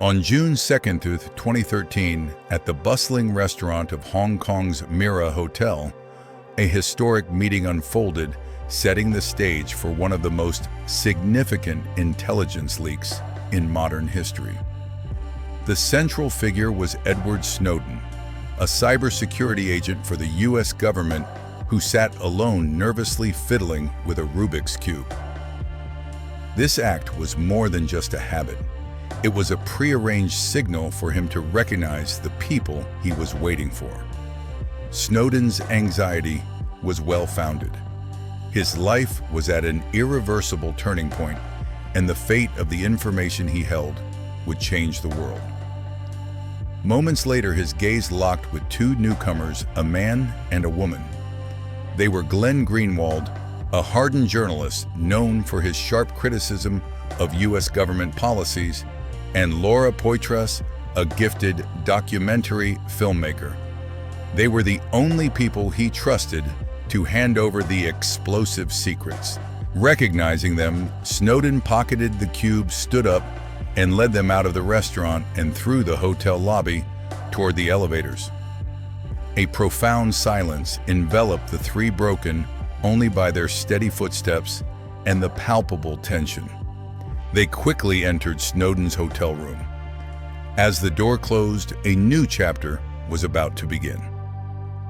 On June 2nd, 2013, at the bustling restaurant of Hong Kong's Mira Hotel, a historic meeting unfolded, setting the stage for one of the most significant intelligence leaks in modern history. The central figure was Edward Snowden, a cybersecurity agent for the US government who sat alone nervously fiddling with a Rubik's Cube. This act was more than just a habit. It was a prearranged signal for him to recognize the people he was waiting for. Snowden's anxiety was well-founded. His life was at an irreversible turning point, and the fate of the information he held would change the world. Moments later, his gaze locked with two newcomers, a man and a woman. They were Glenn Greenwald, a hardened journalist known for his sharp criticism of US government policies, and Laura Poitras, a gifted documentary filmmaker. They were the only people he trusted to hand over the explosive secrets. Recognizing them, Snowden pocketed the cube, stood up, and led them out of the restaurant and through the hotel lobby toward the elevators. A profound silence enveloped the three, broken only by their steady footsteps and the palpable tension. They quickly entered Snowden's hotel room. As the door closed, a new chapter was about to begin.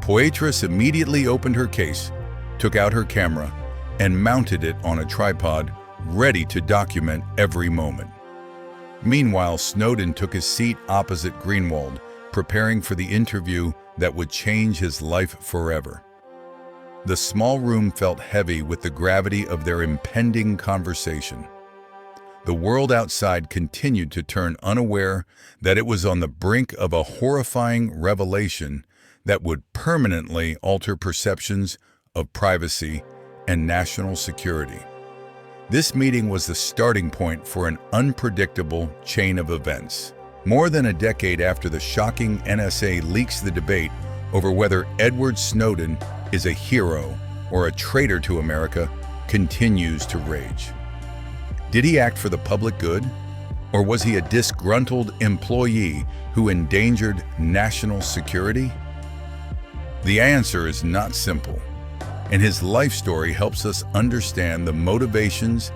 Poitras immediately opened her case, took out her camera, and mounted it on a tripod, ready to document every moment. Meanwhile, Snowden took his seat opposite Greenwald, preparing for the interview that would change his life forever. The small room felt heavy with the gravity of their impending conversation. The world outside continued to turn, unaware that it was on the brink of a horrifying revelation that would permanently alter perceptions of privacy and national security. This meeting was the starting point for an unpredictable chain of events. More than a decade after the shocking NSA leaks, the debate over whether Edward Snowden is a hero or a traitor to America continues to rage. Did he act for the public good, or was he a disgruntled employee who endangered national security? The answer is not simple, and his life story helps us understand the motivations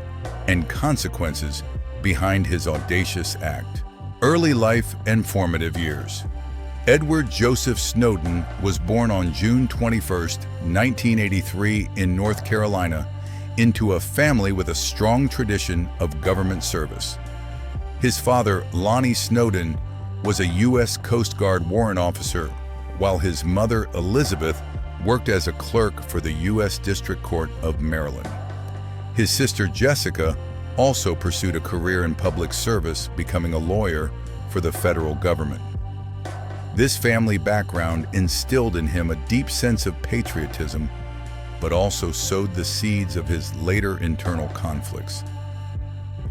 and consequences behind his audacious act. Early life and formative years. Edward Joseph Snowden was born on June 21, 1983 in North Carolina, into a family with a strong tradition of government service. His father, Lonnie Snowden, was a U.S. Coast Guard warrant officer, while his mother, Elizabeth, worked as a clerk for the U.S. District Court of Maryland. His sister, Jessica, also pursued a career in public service, becoming a lawyer for the federal government. This family background instilled in him a deep sense of patriotism, but also sowed the seeds of his later internal conflicts.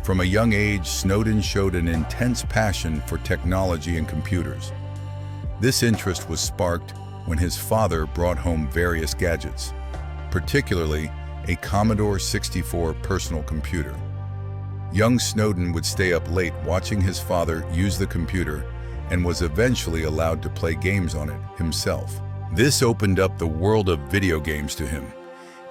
From a young age, Snowden showed an intense passion for technology and computers. This interest was sparked when his father brought home various gadgets, particularly a Commodore 64 personal computer. Young Snowden would stay up late watching his father use the computer and was eventually allowed to play games on it himself. This opened up the world of video games to him,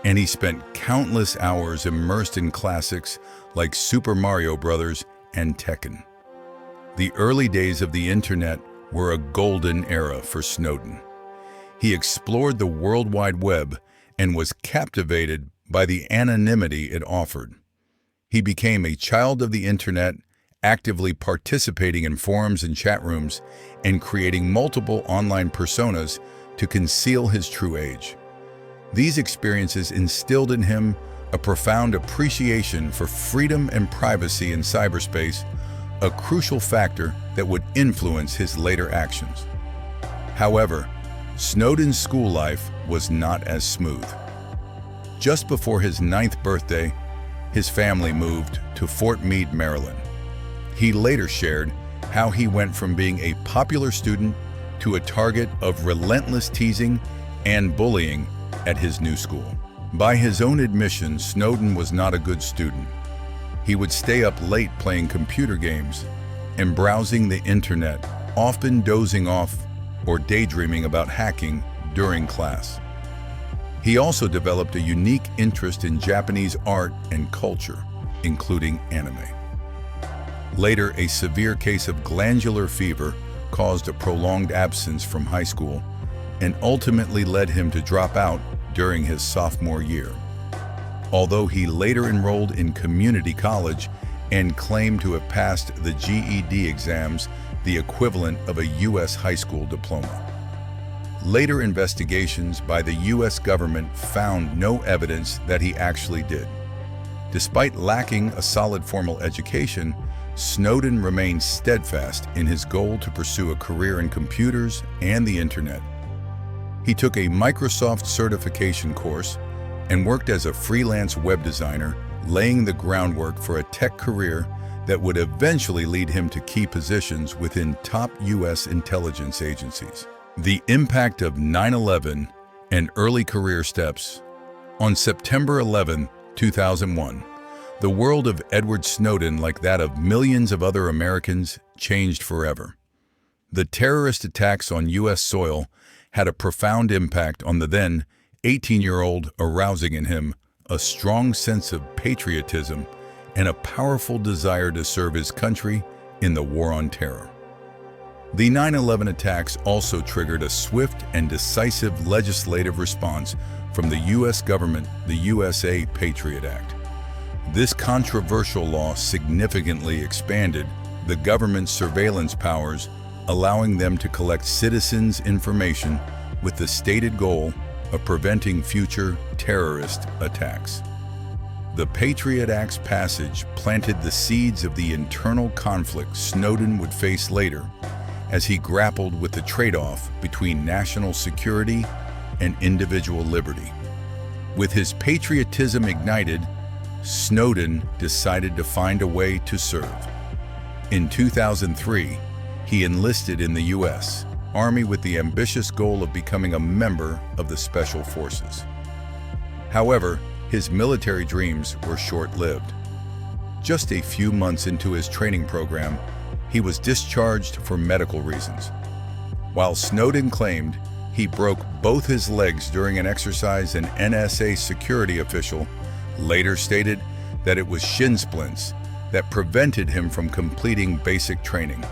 and he spent countless hours immersed in classics like Super Mario Bros. And Tekken. The early days of the internet were a golden era for Snowden. He explored the World Wide Web and was captivated by the anonymity it offered. He became a child of the internet, actively participating in forums and chat rooms and creating multiple online personas to conceal his true age. These experiences instilled in him a profound appreciation for freedom and privacy in cyberspace, a crucial factor that would influence his later actions. However, Snowden's school life was not as smooth. Just before his 9th birthday, his family moved to Fort Meade, Maryland. He later shared how he went from being a popular student to a target of relentless teasing and bullying at his new school. By his own admission, Snowden was not a good student. He would stay up late playing computer games, and browsing the internet, often dozing off or daydreaming about hacking during class. He also developed a unique interest in Japanese art and culture, including anime. Later, a severe case of glandular fever caused a prolonged absence from high school and ultimately led him to drop out during his sophomore year. Although he later enrolled in community college and claimed to have passed the GED exams, the equivalent of a U.S. high school diploma. Later investigations by the U.S. government found no evidence that he actually did. Despite lacking a solid formal education, Snowden remained steadfast in his goal to pursue a career in computers and the internet. He took a Microsoft certification course and worked as a freelance web designer, laying the groundwork for a tech career that would eventually lead him to key positions within top U.S. intelligence agencies. The impact of 9/11 and early career steps. On September 11, 2001, the world of Edward Snowden, like that of millions of other Americans, changed forever. The terrorist attacks on U.S. soil had a profound impact on the then 18-year-old, arousing in him a strong sense of patriotism and a powerful desire to serve his country in the war on terror. The 9/11 attacks also triggered a swift and decisive legislative response from the U.S. government, the USA Patriot Act. This controversial law significantly expanded the government's surveillance powers, allowing them to collect citizens' information with the stated goal of preventing future terrorist attacks. The Patriot Act's passage planted the seeds of the internal conflict Snowden would face later, as he grappled with the trade-off between national security and individual liberty. With his patriotism ignited, Snowden decided to find a way to serve. In 2003, he enlisted in the U.S. Army with the ambitious goal of becoming a member of the Special Forces. However, his military dreams were short-lived. Just a few months into his training program, he was discharged for medical reasons. While Snowden claimed he broke both his legs during an exercise, an NSA security official later stated that it was shin splints that prevented him from completing basic training.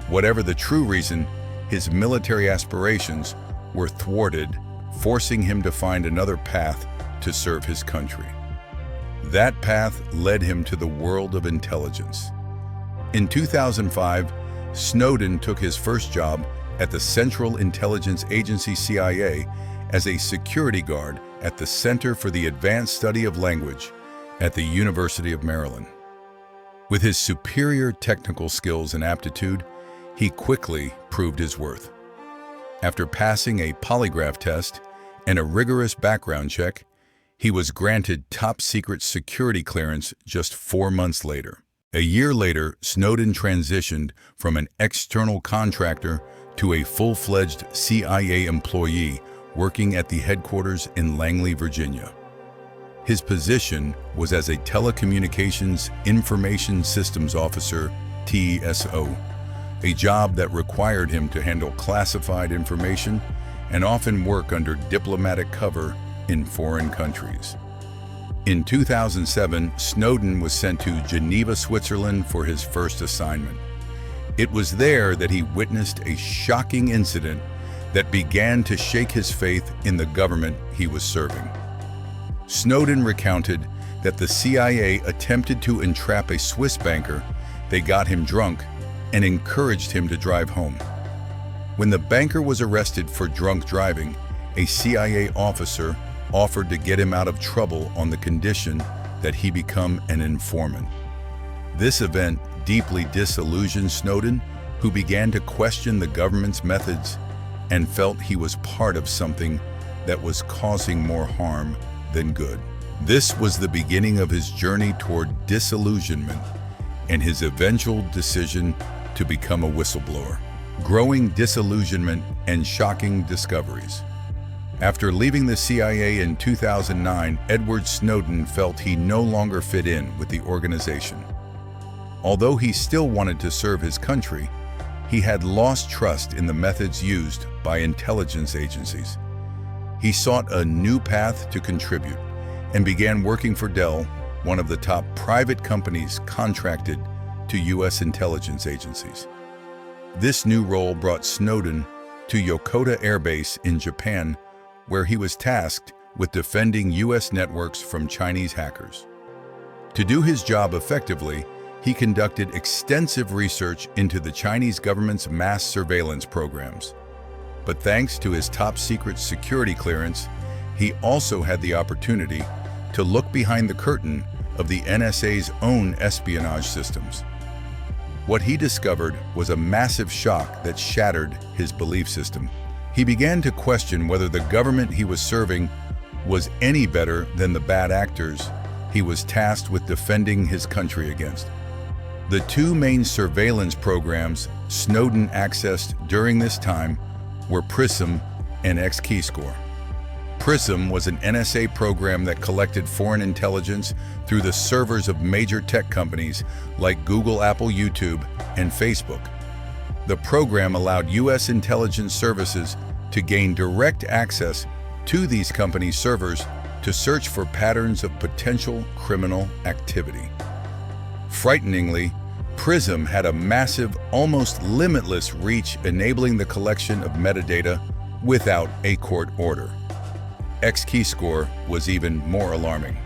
Whatever the true reason, his military aspirations were thwarted, forcing him to find another path to serve his country. That path led him to the world of intelligence. In 2005, Snowden took his first job at the Central Intelligence Agency CIA as a security guard at the Center for the Advanced Study of Language at the University of Maryland. With his superior technical skills and aptitude, he quickly proved his worth. After passing a polygraph test and a rigorous background check, he was granted top-secret security clearance just 4 months later. A year later, Snowden transitioned from an external contractor to a full-fledged CIA employee working at the headquarters in Langley, Virginia. His position was as a Telecommunications Information Systems Officer, TSO, a job that required him to handle classified information and often work under diplomatic cover in foreign countries. In 2007, Snowden was sent to Geneva, Switzerland for his first assignment. It was there that he witnessed a shocking incident that began to shake his faith in the government he was serving. Snowden recounted that the CIA attempted to entrap a Swiss banker. They got him drunk and encouraged him to drive home. When the banker was arrested for drunk driving, a CIA officer offered to get him out of trouble on the condition that he become an informant. This event deeply disillusioned Snowden, who began to question the government's methods and felt he was part of something that was causing more harm than good. This was the beginning of his journey toward disillusionment and his eventual decision to become a whistleblower. Growing disillusionment and shocking discoveries. After leaving the CIA in 2009, Edward Snowden felt he no longer fit in with the organization. Although he still wanted to serve his country, he had lost trust in the methods used by intelligence agencies. He sought a new path to contribute and began working for Dell, one of the top private companies contracted to U.S. intelligence agencies. This new role brought Snowden to Yokota Air Base in Japan, where he was tasked with defending U.S. networks from Chinese hackers. To do his job effectively, he conducted extensive research into the Chinese government's mass surveillance programs. But thanks to his top-secret security clearance, he also had the opportunity to look behind the curtain of the NSA's own espionage systems. What he discovered was a massive shock that shattered his belief system. He began to question whether the government he was serving was any better than the bad actors he was tasked with defending his country against. The two main surveillance programs Snowden accessed during this time were PRISM and XKeyscore. PRISM was an NSA program that collected foreign intelligence through the servers of major tech companies like Google, Apple, YouTube, and Facebook. The program allowed U.S. intelligence services to gain direct access to these companies' servers to search for patterns of potential criminal activity. Frighteningly, PRISM had a massive, almost limitless reach, enabling the collection of metadata without a court order. XKeyscore was even more alarming.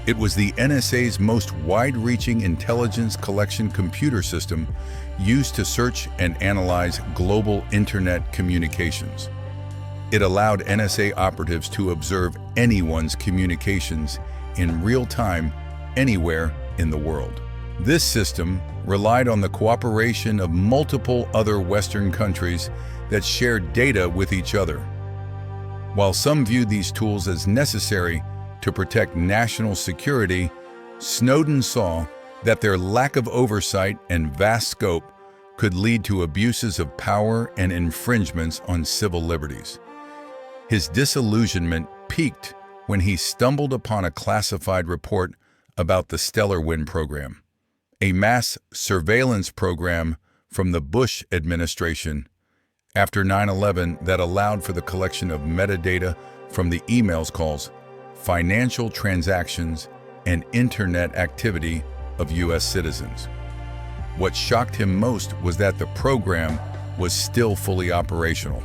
It was the NSA's most wide-reaching intelligence collection computer system used to search and analyze global internet communications. It allowed NSA operatives to observe anyone's communications in real time, anywhere in the world. This system relied on the cooperation of multiple other Western countries that shared data with each other. While some viewed these tools as necessary to protect national security, Snowden saw that their lack of oversight and vast scope could lead to abuses of power and infringements on civil liberties. His disillusionment peaked when he stumbled upon a classified report about the Stellar Wind program, a mass surveillance program from the Bush administration after 9/11 that allowed for the collection of metadata from the emails, calls, financial transactions, and internet activity of U.S. citizens. What shocked him most was that the program was still fully operational.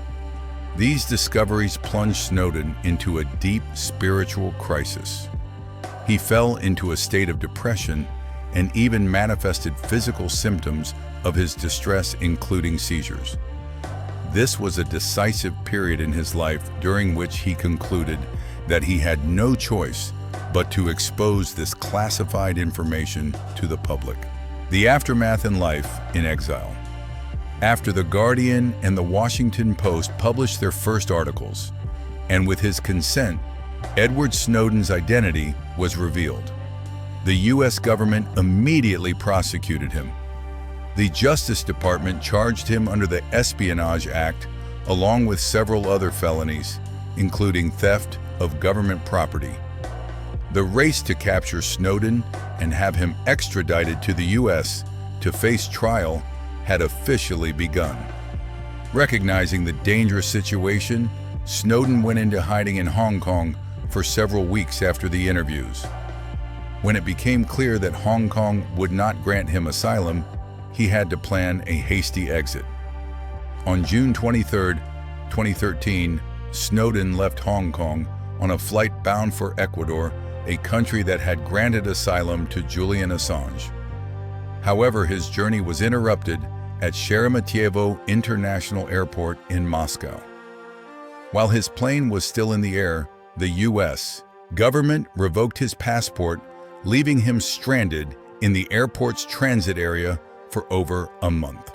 These discoveries plunged Snowden into a deep spiritual crisis. He fell into a state of depression and even manifested physical symptoms of his distress, including seizures. This was a decisive period in his life during which he concluded that he had no choice but to expose this classified information to the public. The aftermath and life in exile. After The Guardian and The Washington Post published their first articles, and with his consent, Edward Snowden's identity was revealed. The U.S. government immediately prosecuted him. The Justice Department charged him under the Espionage Act, along with several other felonies, including theft of government property. The race to capture Snowden and have him extradited to the U.S. to face trial had officially begun. Recognizing the dangerous situation, Snowden went into hiding in Hong Kong for several weeks after the interviews. When it became clear that Hong Kong would not grant him asylum, he had to plan a hasty exit. On June 23, 2013, Snowden left Hong Kong on a flight bound for Ecuador, a country that had granted asylum to Julian Assange. However, his journey was interrupted at Sheremetyevo International Airport in Moscow. While his plane was still in the air, the U.S. government revoked his passport, leaving him stranded in the airport's transit area for over a month.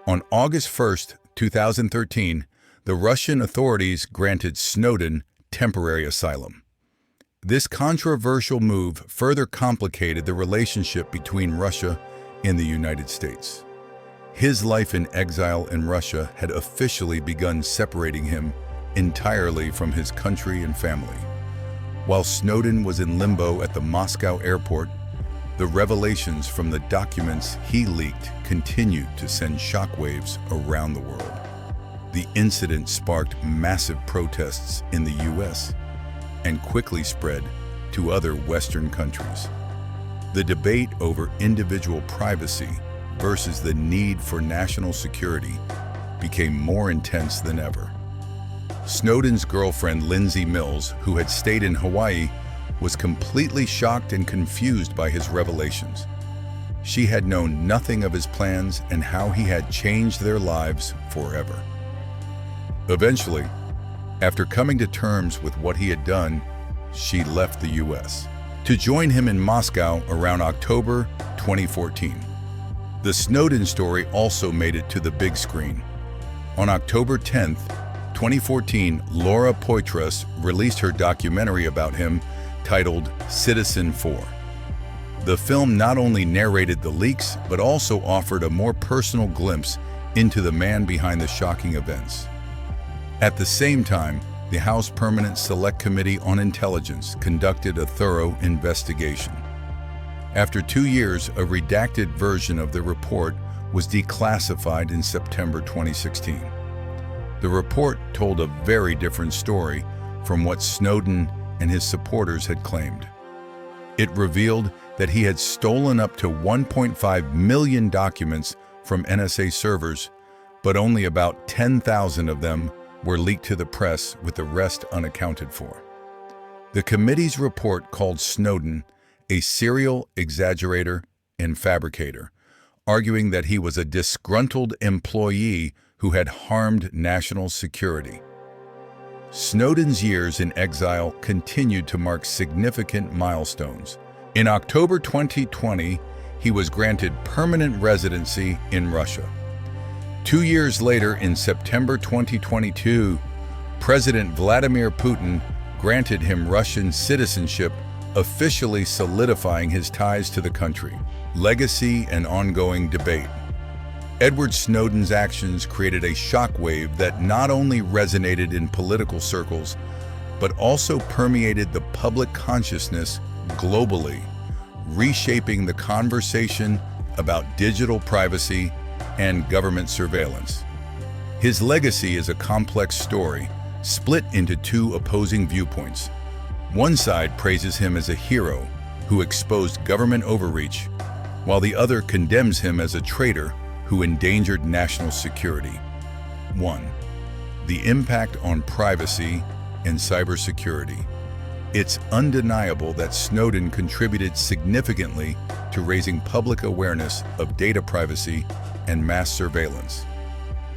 On August 1, 2013, the Russian authorities granted Snowden temporary asylum. This controversial move further complicated the relationship between Russia and the United States. His life in exile in Russia had officially begun separating him entirely from his country and family. While Snowden was in limbo at the Moscow airport, The revelations from the documents he leaked continued to send shockwaves around the world. The incident sparked massive protests in the US and quickly spread to other Western countries. The debate over individual privacy versus the need for national security became more intense than ever. Snowden's girlfriend, Lindsay Mills, who had stayed in Hawaii, was completely shocked and confused by his revelations. She had known nothing of his plans and how he had changed their lives forever. Eventually, after coming to terms with what he had done, she left the US to join him in Moscow around October 2014. The Snowden story also made it to the big screen. On October 10th, 2014, Laura Poitras released her documentary about him titled Citizenfour. The film not only narrated the leaks, but also offered a more personal glimpse into the man behind the shocking events. At the same time, the House Permanent Select Committee on Intelligence conducted a thorough investigation. After 2 years, a redacted version of the report was declassified in September 2016. The report told a very different story from what Snowden and his supporters had claimed. It revealed that he had stolen up to 1.5 million documents from NSA servers, but only about 10,000 of them were leaked to the press, with the rest unaccounted for. The committee's report called Snowden a serial exaggerator and fabricator, arguing that he was a disgruntled employee who had harmed national security. Snowden's years in exile continued to mark significant milestones. In October 2020, he was granted permanent residency in Russia. 2 years later, in September 2022, President Vladimir Putin granted him Russian citizenship, officially solidifying his ties to the country. Legacy and ongoing debate. Edward Snowden's actions created a shockwave that not only resonated in political circles, but also permeated the public consciousness globally, reshaping the conversation about digital privacy and government surveillance. His legacy is a complex story, split into two opposing viewpoints. One side praises him as a hero who exposed government overreach, while the other condemns him as a traitor who endangered national security. 1. The impact on privacy and cybersecurity. It's undeniable that Snowden contributed significantly to raising public awareness of data privacy and mass surveillance.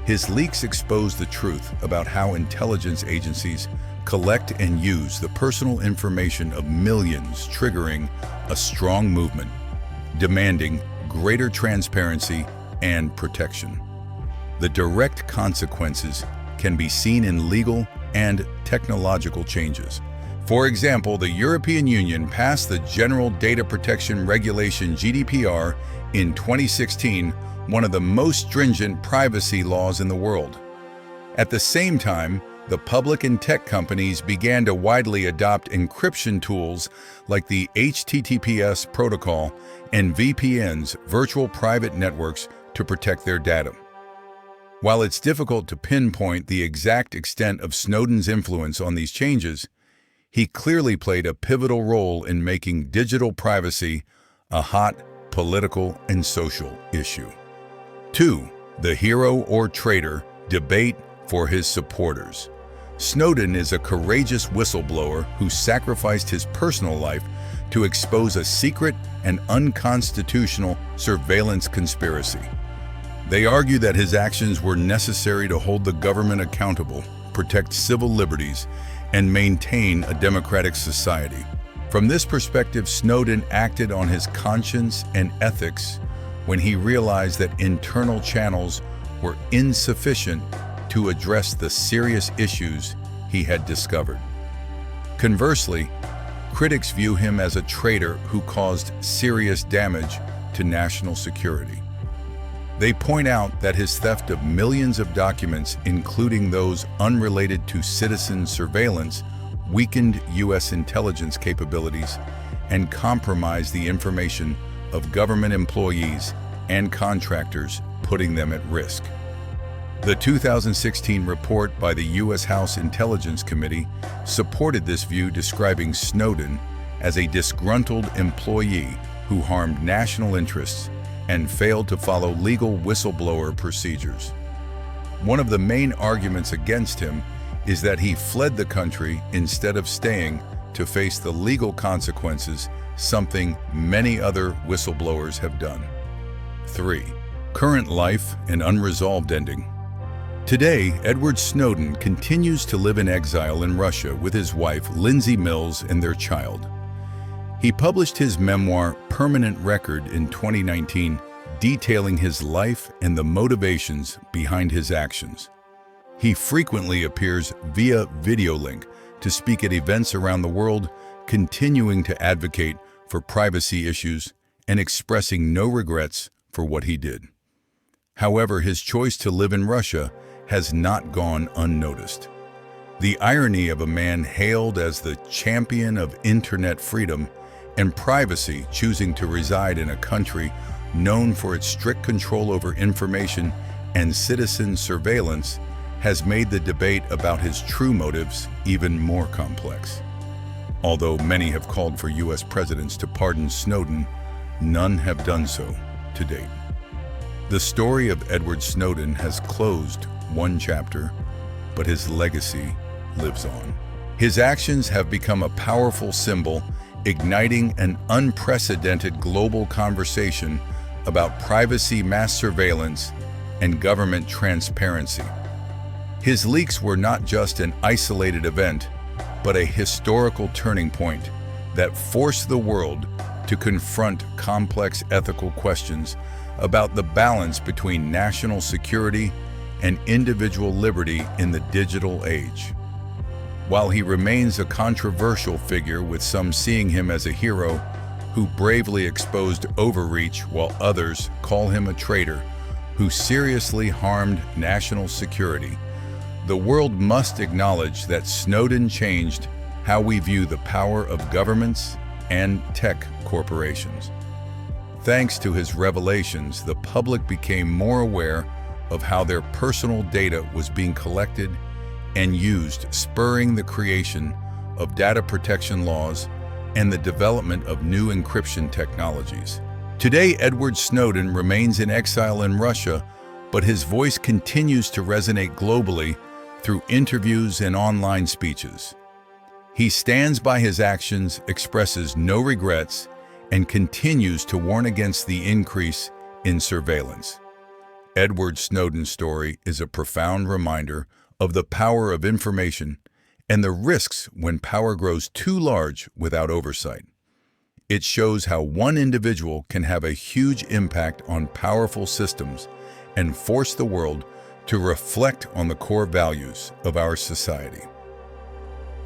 His leaks expose the truth about how intelligence agencies collect and use the personal information of millions, triggering a strong movement demanding greater transparency and protection. The direct consequences can be seen in legal and technological changes. For example, the European Union passed the General Data Protection Regulation (GDPR) in 2016, one of the most stringent privacy laws in the world. At the same time, the public and tech companies began to widely adopt encryption tools like the HTTPS protocol and VPNs, virtual private networks, to protect their data. While it's difficult to pinpoint the exact extent of Snowden's influence on these changes, he clearly played a pivotal role in making digital privacy a hot political and social issue. 2. The hero or traitor debate for his supporters. Snowden is a courageous whistleblower who sacrificed his personal life to expose a secret and unconstitutional surveillance conspiracy. They argue that his actions were necessary to hold the government accountable, protect civil liberties, and maintain a democratic society. From this perspective, Snowden acted on his conscience and ethics when he realized that internal channels were insufficient to address the serious issues he had discovered. Conversely, critics view him as a traitor who caused serious damage to national security. They point out that his theft of millions of documents, including those unrelated to citizen surveillance, weakened U.S. intelligence capabilities and compromised the information of government employees and contractors, putting them at risk. The 2016 report by the U.S. House Intelligence Committee supported this view, describing Snowden as a disgruntled employee who harmed national interests and failed to follow legal whistleblower procedures. One of the main arguments against him is that he fled the country instead of staying to face the legal consequences, something many other whistleblowers have done. 3. Current life and unresolved ending. Today, Edward Snowden continues to live in exile in Russia with his wife, Lindsay Mills, and their child. He published his memoir, Permanent Record, in 2019, detailing his life and the motivations behind his actions. He frequently appears via video link to speak at events around the world, continuing to advocate for privacy issues and expressing no regrets for what he did. However, his choice to live in Russia has not gone unnoticed. The irony of a man hailed as the champion of internet freedom and privacy choosing to reside in a country known for its strict control over information and citizen surveillance has made the debate about his true motives even more complex. Although many have called for U.S. presidents to pardon Snowden, none have done so to date. The story of Edward Snowden has closed one chapter, but his legacy lives on. His actions have become a powerful symbol, igniting an unprecedented global conversation about privacy, mass surveillance, and government transparency. His leaks were not just an isolated event, but a historical turning point that forced the world to confront complex ethical questions about the balance between national security and individual liberty in the digital age. While he remains a controversial figure, with some seeing him as a hero who bravely exposed overreach, while others call him a traitor who seriously harmed national security, the world must acknowledge that Snowden changed how we view the power of governments and tech corporations. Thanks to his revelations, the public became more aware of how their personal data was being collected and used, spurring the creation of data protection laws and the development of new encryption technologies. Today, Edward Snowden remains in exile in Russia, but his voice continues to resonate globally through interviews and online speeches. He stands by his actions, expresses no regrets, and continues to warn against the increase in surveillance. Edward Snowden's story is a profound reminder of the power of information and the risks when power grows too large without oversight. It shows how one individual can have a huge impact on powerful systems and force the world to reflect on the core values of our society.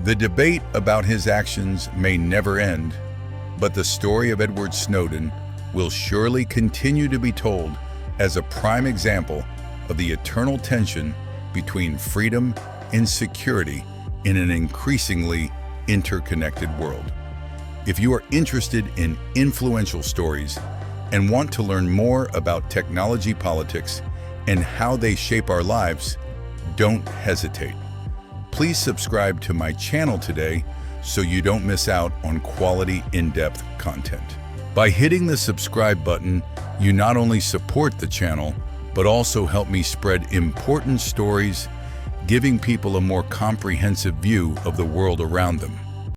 The debate about his actions may never end, but the story of Edward Snowden will surely continue to be told as a prime example of the eternal tension between freedom and security in an increasingly interconnected world. If you are interested in influential stories and want to learn more about technology politics and how they shape our lives, don't hesitate. Please subscribe to my channel today so you don't miss out on quality, in-depth content. By hitting the subscribe button, you not only support the channel, but also help me spread important stories, giving people a more comprehensive view of the world around them.